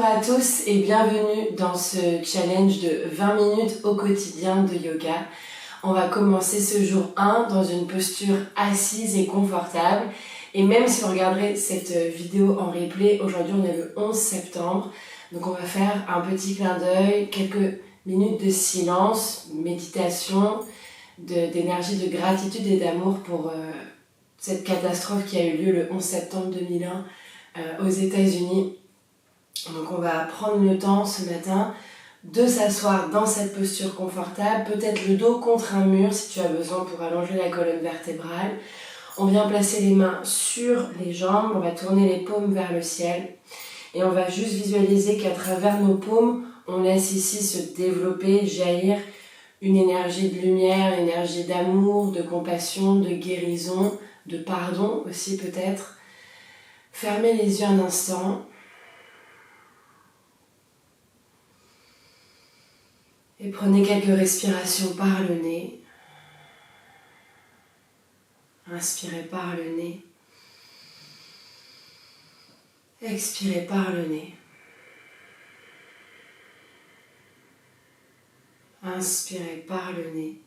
à tous et bienvenue dans ce challenge de 20 minutes au quotidien de yoga. On va commencer ce jour 1 dans une posture assise et confortable. Et même si vous regarderez cette vidéo en replay, aujourd'hui on est le 11 septembre. Donc on va faire un petit clin d'œil, quelques minutes de silence, méditation, d'énergie, de gratitude et d'amour pour cette catastrophe qui a eu lieu le 11 septembre 2001 aux États-Unis. Donc on va prendre le temps ce matin de s'asseoir dans cette posture confortable, peut-être le dos contre un mur si tu as besoin pour allonger la colonne vertébrale. On vient placer les mains sur les jambes, on va tourner les paumes vers le ciel et on va juste visualiser qu'à travers nos paumes, on laisse ici se développer, jaillir une énergie de lumière, une énergie d'amour, de compassion, de guérison, de pardon aussi peut-être. Fermez les yeux un instant. Et prenez quelques respirations par le nez. Inspirez par le nez. Expirez par le nez. Inspirez par le nez.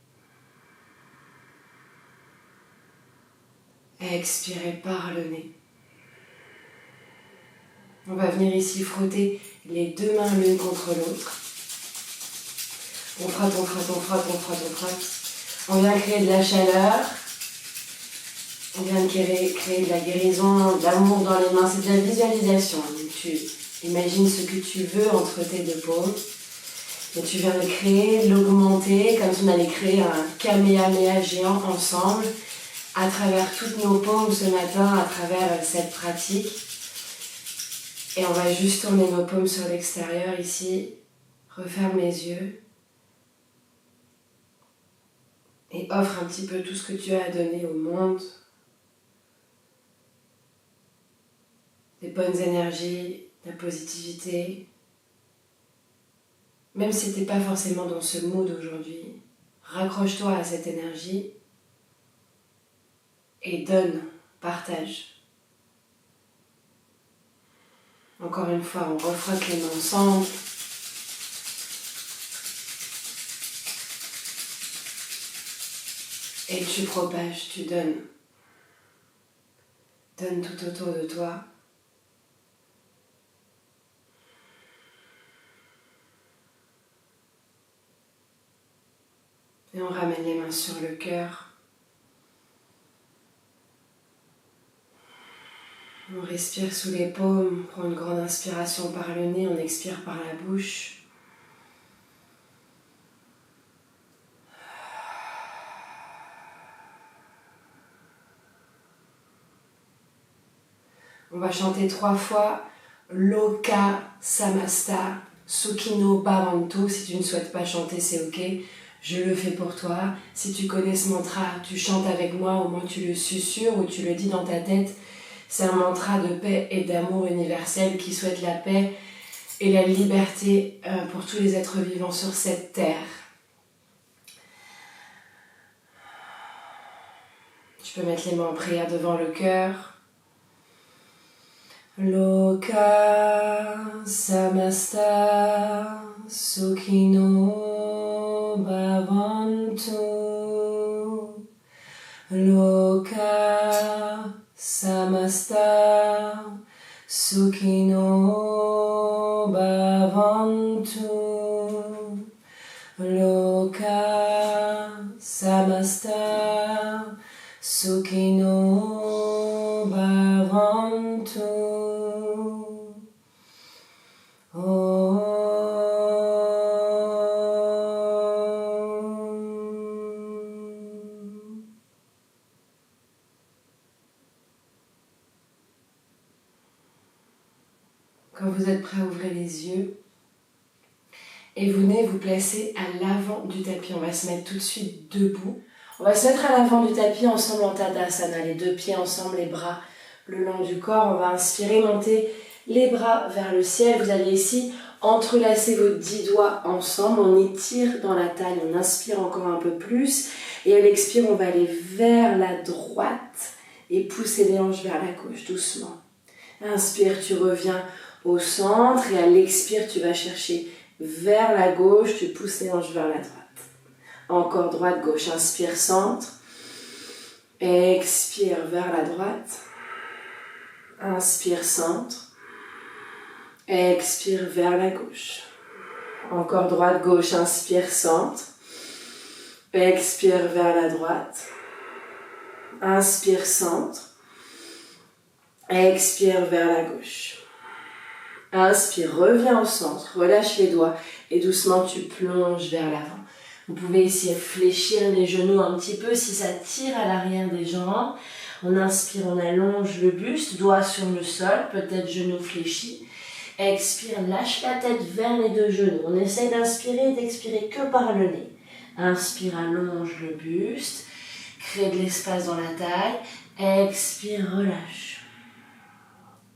Expirez par le nez. On va venir ici frotter les deux mains l'une contre l'autre. On frotte, on frotte, on frotte, on frotte, on frotte. On vient créer de la chaleur. On vient de créer de la guérison, de l'amour dans les mains. C'est de la visualisation. Tu imagines ce que tu veux entre tes deux paumes. Et tu viens de créer, l'augmenter, comme si on allait créer un kamehameha géant ensemble, à travers toutes nos paumes ce matin, à travers cette pratique. Et on va juste tourner nos paumes sur l'extérieur ici. Referme les yeux. Et offre un petit peu tout ce que tu as à donner au monde. Des bonnes énergies, de la positivité. Même si tu n'es pas forcément dans ce mood aujourd'hui, raccroche-toi à cette énergie et donne, partage. Encore une fois, on refrotte les mains ensemble. Et tu propages, tu donnes. Donne tout autour de toi. Et on ramène les mains sur le cœur. On respire sous les paumes, on prend une grande inspiration par le nez, on expire par la bouche. On va chanter 3 fois Loka Samasta Sukhino Bhavantu. Si tu ne souhaites pas chanter, c'est ok. Je le fais pour toi. Si tu connais ce mantra, tu chantes avec moi, au moins tu le susurres ou tu le dis dans ta tête. C'est un mantra de paix et d'amour universel qui souhaite la paix et la liberté pour tous les êtres vivants sur cette terre. Tu peux mettre les mains en prière devant le cœur. Loka Samasta Sukhino Bhavantu. Loka Samasta Sukhino Bhavantu. Loka Samasta Sukhino Bhavantu. Quand vous êtes prêt à ouvrir les yeux et vous venez vous placer à l'avant du tapis. On va se mettre tout de suite debout. On va se mettre à l'avant du tapis ensemble en Tadasana, les deux pieds ensemble, les bras le long du corps. On va inspirer, monter les bras vers le ciel. Vous allez ici entrelacer vos 10 doigts ensemble. On étire dans la taille, on inspire encore un peu plus. Et à l'expire, on va aller vers la droite et pousser les hanches vers la gauche, doucement. Inspire, tu reviens au centre. Et à l'expire, tu vas chercher vers la gauche, tu pousses les hanches vers la droite. Encore droite, gauche. Inspire, centre. Expire vers la droite. Inspire, centre. Expire vers la gauche. Encore droite, gauche. Inspire, centre. Expire vers la droite. Inspire, centre. Expire vers la gauche. Inspire, reviens au centre. Relâche les doigts et doucement tu plonges vers l'avant. Vous pouvez essayer de fléchir les genoux un petit peu si ça tire à l'arrière des jambes. On inspire, on allonge le buste, doigts sur le sol, peut-être genoux fléchis. Expire, lâche la tête vers les deux genoux. On essaie d'inspirer et d'expirer que par le nez. Inspire, allonge le buste. Crée de l'espace dans la taille. Expire, relâche.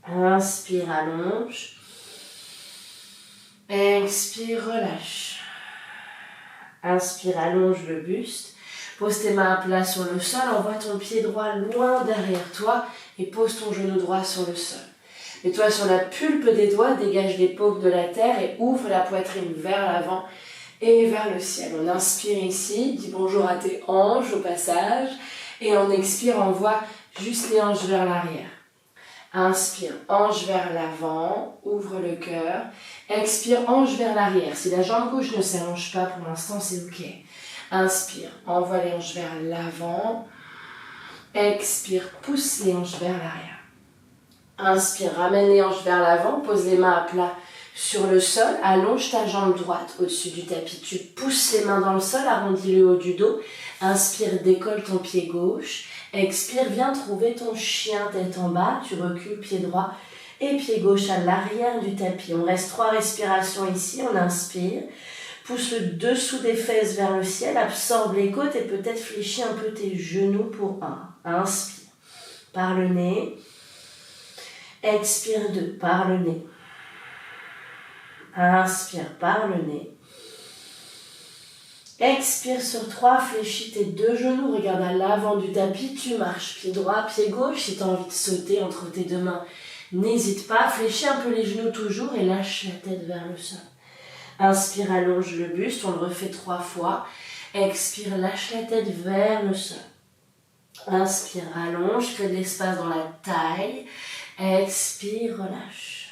Inspire, allonge. Expire, relâche. Inspire, allonge le buste. Pose tes mains à plat sur le sol. Envoie ton pied droit loin derrière toi et pose ton genou droit sur le sol. Mets-toi sur la pulpe des doigts, dégage les paumes de la terre et ouvre la poitrine vers l'avant et vers le ciel. On inspire ici, dis bonjour à tes hanches au passage. Et on expire, envoie juste les hanches vers l'arrière. Inspire, hanche vers l'avant, ouvre le cœur. Expire, hanche vers l'arrière. Si la jambe gauche ne s'allonge pas pour l'instant, c'est ok. Inspire, envoie les hanches vers l'avant. Expire, pousse les hanches vers l'arrière. Inspire, ramène les hanches vers l'avant, pose les mains à plat sur le sol. Allonge ta jambe droite au-dessus du tapis. Tu pousses les mains dans le sol, arrondis le haut du dos. Inspire, décolle ton pied gauche. Expire, viens trouver ton chien tête en bas. Tu recules pied droit et pied gauche à l'arrière du tapis. On reste 3 respirations ici. On inspire. Pousse le dessous des fesses vers le ciel. Absorbe les côtes et peut-être fléchis un peu tes genoux pour 1. Inspire par le nez. Expire 2 par le nez. Inspire par le nez. Expire sur 3, fléchis tes 2 genoux, regarde à l'avant du tapis, tu marches pied droit, pied gauche, si tu as envie de sauter entre tes 2 mains, n'hésite pas, fléchis un peu les genoux toujours et lâche la tête vers le sol. Inspire, allonge le buste, on le refait 3 fois. Expire, lâche la tête vers le sol. Inspire, allonge, crée de l'espace dans la taille. Expire, relâche.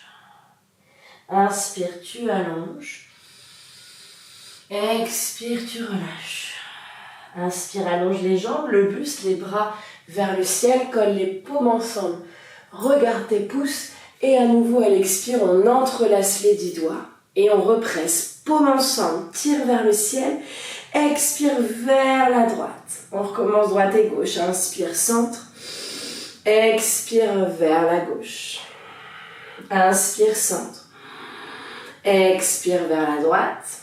Inspire, tu allonges. Expire, tu relâches. Inspire, allonge les jambes, le buste, les bras vers le ciel, colle les paumes ensemble. Regarde tes pouces et à nouveau à l'expire, on entrelace les 10 doigts et on represse. Paumes ensemble, tire vers le ciel. Expire vers la droite. On recommence droite et gauche. Inspire, centre. Expire vers la gauche. Inspire, centre. Expire vers la droite.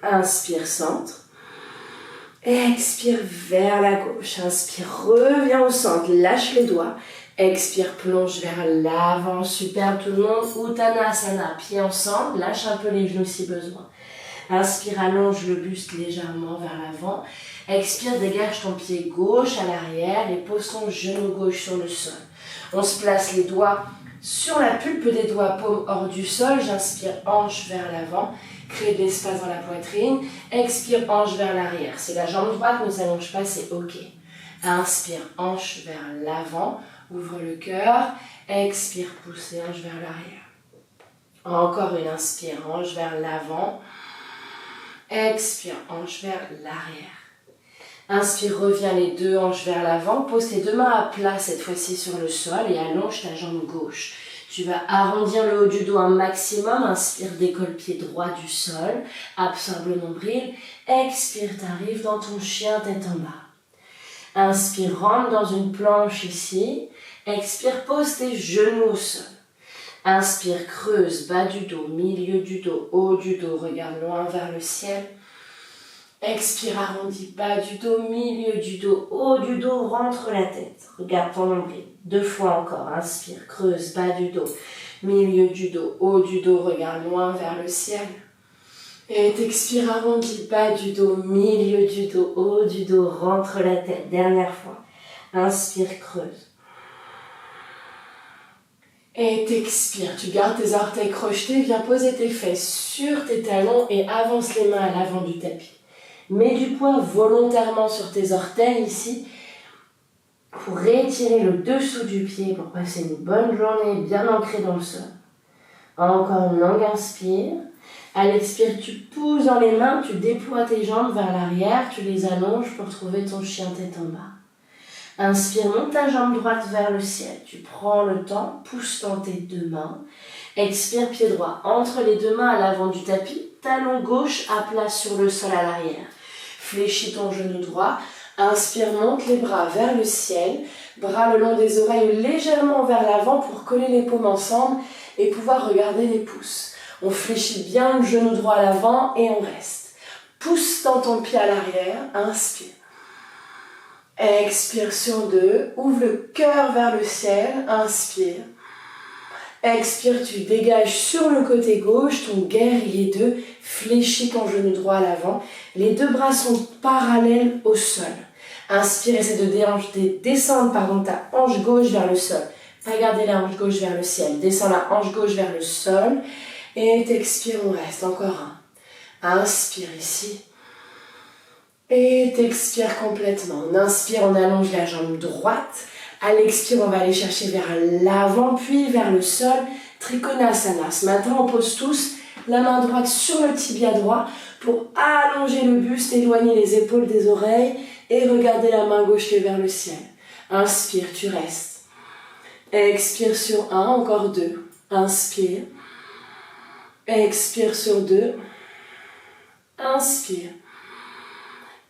Inspire, centre. Expire vers la gauche. Inspire, reviens au centre. Lâche les doigts. Expire, plonge vers l'avant. Superbe tout le monde. Uttanasana. Pieds ensemble. Lâche un peu les genoux si besoin. Inspire, allonge le buste légèrement vers l'avant. Expire, dégage ton pied gauche à l'arrière et pose ton genou gauche sur le sol. On se place les doigts sur la pulpe des doigts, paume hors du sol. J'inspire, hanche vers l'avant. Crée de l'espace dans la poitrine. Expire, hanche vers l'arrière. Si la jambe droite ne s'allonge pas, c'est ok. Inspire, hanche vers l'avant. Ouvre le cœur. Expire, pousse les hanches vers l'arrière. Encore une inspire, hanche vers l'avant. Expire, hanche vers l'arrière. Inspire, reviens les 2 hanches vers l'avant. Pose tes 2 mains à plat cette fois-ci sur le sol et allonge ta jambe gauche. Tu vas arrondir le haut du dos un maximum. Inspire, décolle pied droit du sol. Absorbe le nombril. Expire, t'arrives dans ton chien tête en bas. Inspire, rentre dans une planche ici. Expire, pose tes genoux au sol. Inspire, creuse, bas du dos, milieu du dos, haut du dos, regarde loin vers le ciel. Expire, arrondis, bas du dos, milieu du dos, haut du dos, rentre la tête. Regarde ton nombril. 2 fois encore. Inspire, creuse, bas du dos, milieu du dos, haut du dos, regarde loin vers le ciel. Et t'expire, arrondis, bas du dos, milieu du dos, haut du dos, rentre la tête. Dernière fois. Inspire, creuse. Et t'expires, tu gardes tes orteils crochetés, viens poser tes fesses sur tes talons et avance les mains à l'avant du tapis. Mets du poids volontairement sur tes orteils ici pour réétirer le dessous du pied pour passer une bonne journée bien ancrée dans le sol. Encore une longue inspire. À l'expire, tu pousses dans les mains, tu déploies tes jambes vers l'arrière, tu les allonges pour trouver ton chien tête en bas. Inspire, monte ta jambe droite vers le ciel. Tu prends le temps, pousse dans tes deux mains. Expire, pied droit entre les deux mains à l'avant du tapis. Talon gauche à plat sur le sol à l'arrière. Fléchis ton genou droit. Inspire, monte les bras vers le ciel. Bras le long des oreilles légèrement vers l'avant pour coller les paumes ensemble et pouvoir regarder les pouces. On fléchit bien le genou droit à l'avant et on reste. Pousse dans ton pied à l'arrière. Inspire. Expire sur 2, ouvre le cœur vers le ciel, inspire. Expire, tu dégages sur le côté gauche, ton guerrier 2, fléchis ton genou droit à l'avant. Les deux bras sont parallèles au sol. Inspire, essaie de descendre ta hanche gauche vers le sol. Pas garder la hanche gauche vers le ciel. Descends la hanche gauche vers le sol. Et t'expires, on reste. Encore un. Inspire ici. Et t'expires complètement. On inspire, on allonge la jambe droite. À l'expire, on va aller chercher vers l'avant, puis vers le sol. Trikonasana. Ce matin, on pose tous la main droite sur le tibia droit pour allonger le buste, éloigner les épaules des oreilles et regarder la main gauche qui est vers le ciel. Inspire, tu restes. Expire sur 1, encore 2. Inspire. Expire sur 2. Inspire.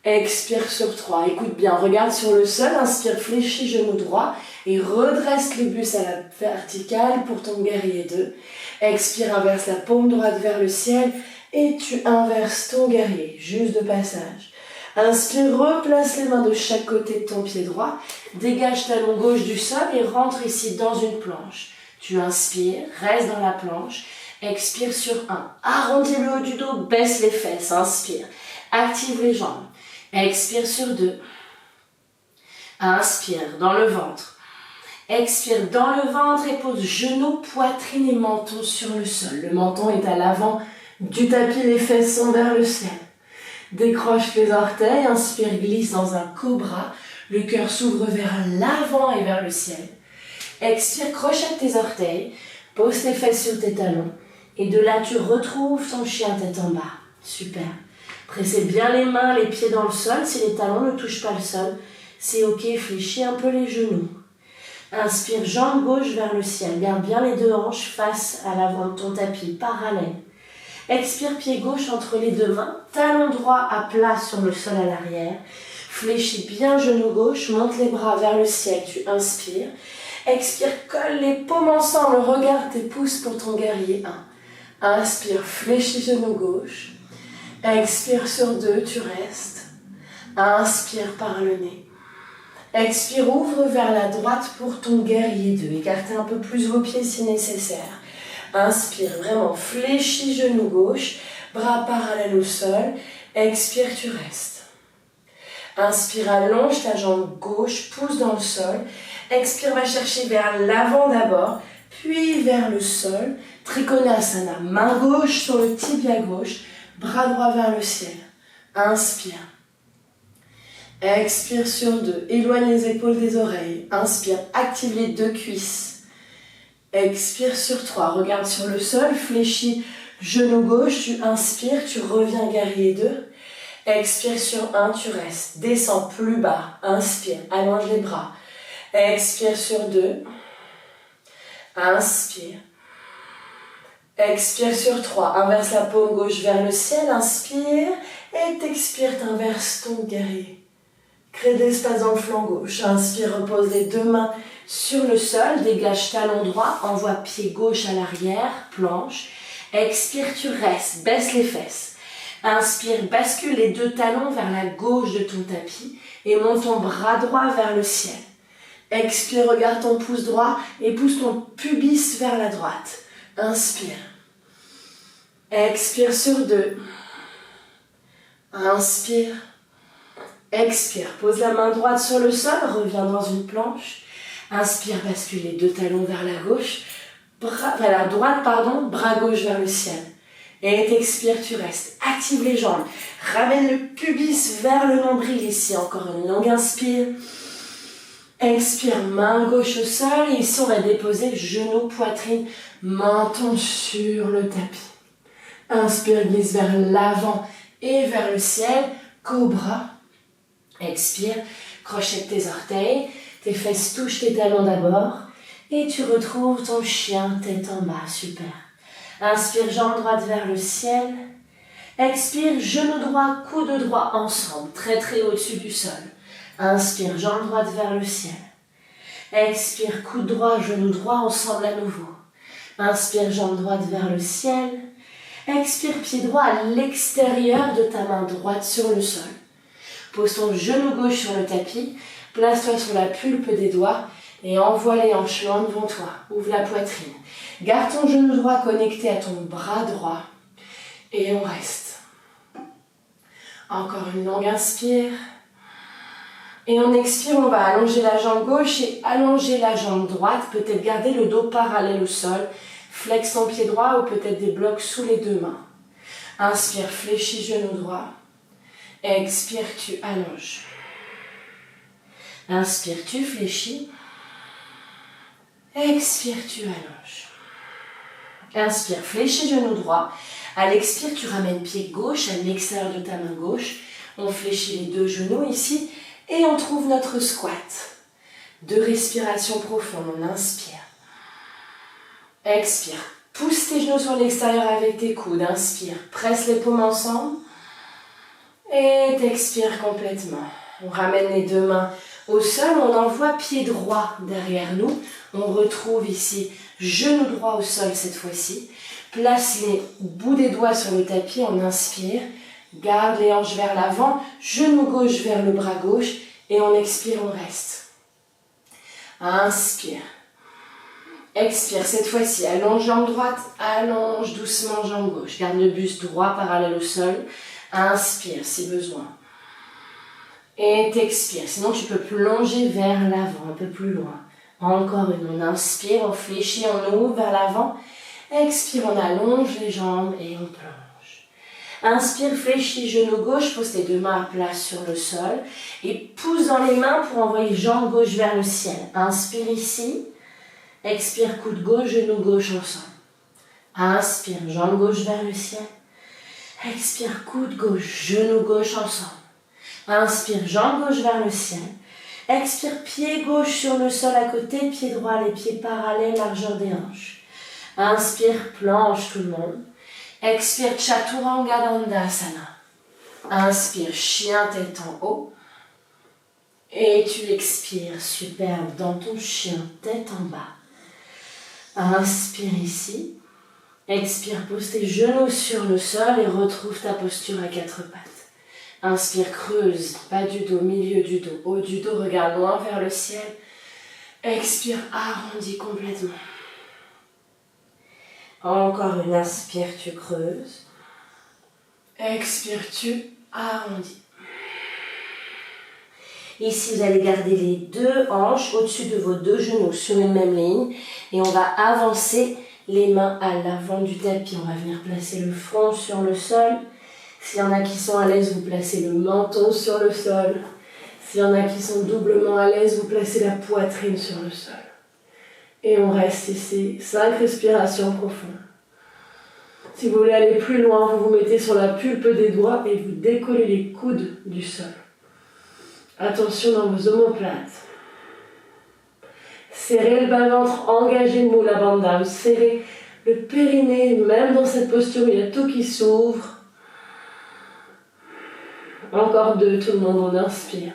Expire sur 3. Écoute bien, regarde sur le sol, inspire, fléchis genou droit et redresse le buste à la verticale pour ton guerrier 2. Expire, inverse la paume droite vers le ciel et tu inverses ton guerrier, juste de passage. Inspire, replace les mains de chaque côté de ton pied droit, dégage talon gauche du sol et rentre ici dans une planche. Tu inspires, reste dans la planche, expire sur 1. Arrondis le haut du dos, baisse les fesses, inspire, active les jambes. Expire sur 2. Inspire dans le ventre. Expire dans le ventre et pose genoux, poitrine et menton sur le sol. Le menton est à l'avant du tapis, les fesses sont vers le ciel. Décroche les orteils, inspire, glisse dans un cobra. Le cœur s'ouvre vers l'avant et vers le ciel. Expire, crochette tes orteils, pose tes fesses sur tes talons. Et de là, tu retrouves ton chien tête en bas. Super. Pressez bien les mains, les pieds dans le sol. Si les talons ne touchent pas le sol, c'est ok. Fléchis un peu les genoux. Inspire, jambe gauche vers le ciel. Garde bien les deux hanches face à l'avant de ton tapis, parallèle. Expire, pied gauche entre les deux mains. Talon droit à plat sur le sol à l'arrière. Fléchis bien genou gauche. Monte les bras vers le ciel. Tu inspires. Expire, colle les paumes ensemble. Regarde tes pouces pour ton guerrier 1. Inspire, fléchis genou gauche. Expire sur 2, tu restes. Inspire par le nez. Expire, ouvre vers la droite pour ton guerrier 2. Écartez un peu plus vos pieds si nécessaire. Inspire, vraiment, fléchis genou gauche, bras parallèles au sol. Expire, tu restes. Inspire, allonge ta jambe gauche, pousse dans le sol. Expire, va chercher vers l'avant d'abord, puis vers le sol. Trikonasana, main gauche sur le tibia gauche. Bras droit vers le ciel. Inspire. Expire sur 2. Éloigne les épaules des oreilles. Inspire. Active les deux cuisses. Expire sur 3. Regarde sur le sol. Fléchis genou gauche. Tu inspires. Tu reviens guerrier 2. Expire sur 1. Tu restes. Descends plus bas. Inspire. Allonge les bras. Expire sur 2. Inspire. Expire sur 3, inverse la paume gauche vers le ciel, inspire, et t'expire, t'inverses ton guerrier. Crée de l'espace dans le flanc gauche, inspire, repose les deux mains sur le sol, dégage talon droit, envoie pied gauche à l'arrière, planche. Expire, tu restes, baisse les fesses. Inspire, bascule les deux talons vers la gauche de ton tapis et monte ton bras droit vers le ciel. Expire, regarde ton pouce droit et pousse ton pubis vers la droite. Inspire. Expire sur 2. Inspire. Expire. Pose la main droite sur le sol. Reviens dans une planche. Inspire, bascule les deux talons vers la gauche. droite, bras gauche vers le ciel. Et t'expires, tu restes. Active les jambes. Ramène le pubis vers le nombril ici. Encore une longue inspire. Expire, main gauche au sol. Et ici, on va déposer genou, poitrine, menton sur le tapis. Inspire, glisse vers l'avant et vers le ciel. Cobra. Expire, crochette tes orteils. Tes fesses touchent tes talons d'abord. Et tu retrouves ton chien tête en bas. Super. Inspire, jambe droite vers le ciel. Expire, genou droit, coude droit ensemble, très très au-dessus du sol. Inspire, jambe droite vers le ciel. Expire, coude droit, genou droit ensemble à nouveau. Inspire, jambe droite vers le ciel. Expire, pied droit à l'extérieur de ta main droite sur le sol. Pose ton genou gauche sur le tapis. Place-toi sur la pulpe des doigts et envoie les hanches loin devant toi. Ouvre la poitrine. Garde ton genou droit connecté à ton bras droit. Et on reste. Encore une longue inspire. Et on expire, on va allonger la jambe gauche et allonger la jambe droite. Peut-être garder le dos parallèle au sol. Flexe ton pied droit ou peut-être des blocs sous les deux mains. Inspire, fléchis genou droit. Expire, tu allonges. Inspire, tu fléchis. Expire, tu allonges. Inspire, fléchis genou droit. À l'expire, tu ramènes pied gauche à l'extérieur de ta main gauche. On fléchit les deux genoux ici et on trouve notre squat. 2 respirations profondes, on inspire. Expire, pousse tes genoux sur l'extérieur avec tes coudes. Inspire, presse les paumes ensemble. Et t'expires complètement. On ramène les deux mains au sol, on envoie pied droit derrière nous. On retrouve ici genou droit au sol cette fois-ci. Place les bouts des doigts sur le tapis, on inspire. Garde les hanches vers l'avant, genou gauche vers le bras gauche. Et on expire, on reste. Inspire. Expire, cette fois-ci, allonge jambe droite, allonge doucement jambe gauche. Garde le buste droit parallèle au sol. Inspire si besoin. Et t'expires. Sinon, tu peux plonger vers l'avant, un peu plus loin. Encore une. On inspire, on fléchit, on ouvre vers l'avant. Expire, on allonge les jambes et on plonge. Inspire, fléchis, genou gauche, pose tes deux mains à plat sur le sol. Et pousse dans les mains pour envoyer jambe gauche vers le ciel. Inspire ici. Expire, coude gauche, genou gauche ensemble. Inspire, jambe gauche vers le ciel. Expire, coude gauche, genou gauche ensemble. Inspire, jambe gauche vers le ciel. Expire, pied gauche sur le sol à côté, pied droit, les pieds parallèles, largeur des hanches. Inspire, planche tout le monde. Expire, Chaturanga Dandasana. Inspire, chien tête en haut. Et tu expires, superbe, dans ton chien tête en bas. Inspire ici. Expire, pose tes genoux sur le sol et retrouve ta posture à 4 pattes. Inspire, creuse, bas du dos, milieu du dos, haut du dos, regarde loin vers le ciel. Expire, arrondis complètement. Encore une inspire, tu creuses. Expire, tu arrondis. Ici, vous allez garder les deux hanches au-dessus de vos deux genoux sur une même ligne. Et on va avancer les mains à l'avant du tapis. On va venir placer le front sur le sol. S'il y en a qui sont à l'aise, vous placez le menton sur le sol. S'il y en a qui sont doublement à l'aise, vous placez la poitrine sur le sol. Et on reste ici, 5 respirations profondes. Si vous voulez aller plus loin, vous vous mettez sur la pulpe des doigts et vous décollez les coudes du sol. Attention dans vos omoplates. Serrez le bas-ventre, engagez le Mula Bandha. Serrez le périnée, même dans cette posture, il y a tout qui s'ouvre. Encore 2, tout le monde, on inspire.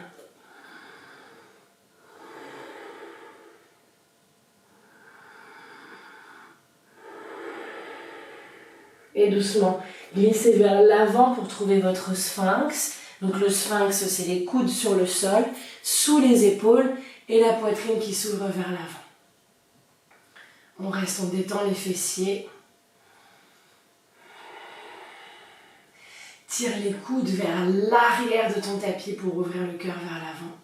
Et doucement, glissez vers l'avant pour trouver votre sphinx. Donc le sphinx, c'est les coudes sur le sol, sous les épaules et la poitrine qui s'ouvre vers l'avant. On reste, on détend les fessiers. Tire les coudes vers l'arrière de ton tapis pour ouvrir le cœur vers l'avant.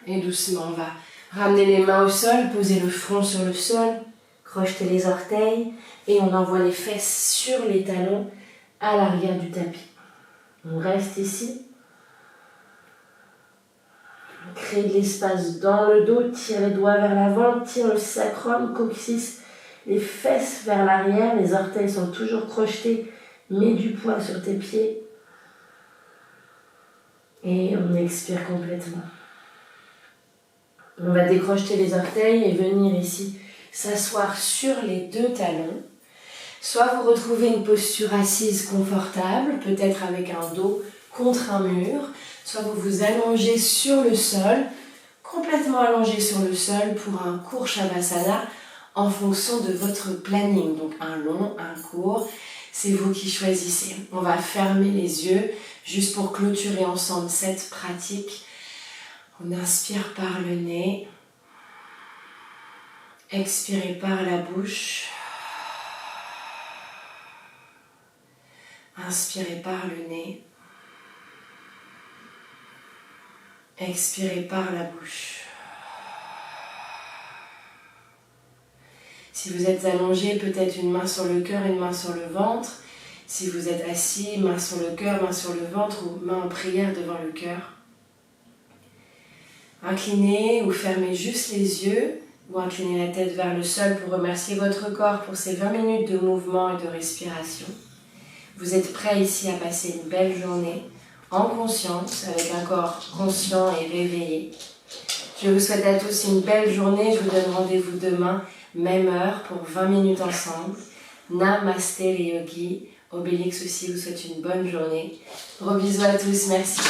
Et doucement, on va Ramenez les mains au sol, posez le front sur le sol, crochetez les orteils et on envoie les fesses sur les talons à l'arrière du tapis. On reste ici. Créez de l'espace dans le dos, tire les doigts vers l'avant, tire le sacrum, coccyx, les fesses vers l'arrière, les orteils sont toujours crochetés, mets du poids sur tes pieds. Et on expire complètement. On va décrocher les orteils et venir ici s'asseoir sur les deux talons. Soit vous retrouvez une posture assise confortable, peut-être avec un dos contre un mur, soit vous vous allongez sur le sol, complètement allongé sur le sol pour un court Shavasana en fonction de votre planning. Donc un long, un court, c'est vous qui choisissez. On va fermer les yeux juste pour clôturer ensemble cette pratique. On inspire par le nez, expirez par la bouche, inspirez par le nez, expirez par la bouche. Si vous êtes allongé, peut-être une main sur le cœur, une main sur le ventre. Si vous êtes assis, main sur le cœur, main sur le ventre ou main en prière devant le cœur. Inclinez ou fermez juste les yeux ou inclinez la tête vers le sol pour remercier votre corps pour ces 20 minutes de mouvement et de respiration. Vous êtes prêts ici à passer une belle journée en conscience, avec un corps conscient et réveillé. Je vous souhaite à tous une belle journée. Je vous donne rendez-vous demain, même heure, pour 20 minutes ensemble. Namasté les yogis. Obélix aussi vous souhaite une bonne journée. Gros bisous à tous, merci.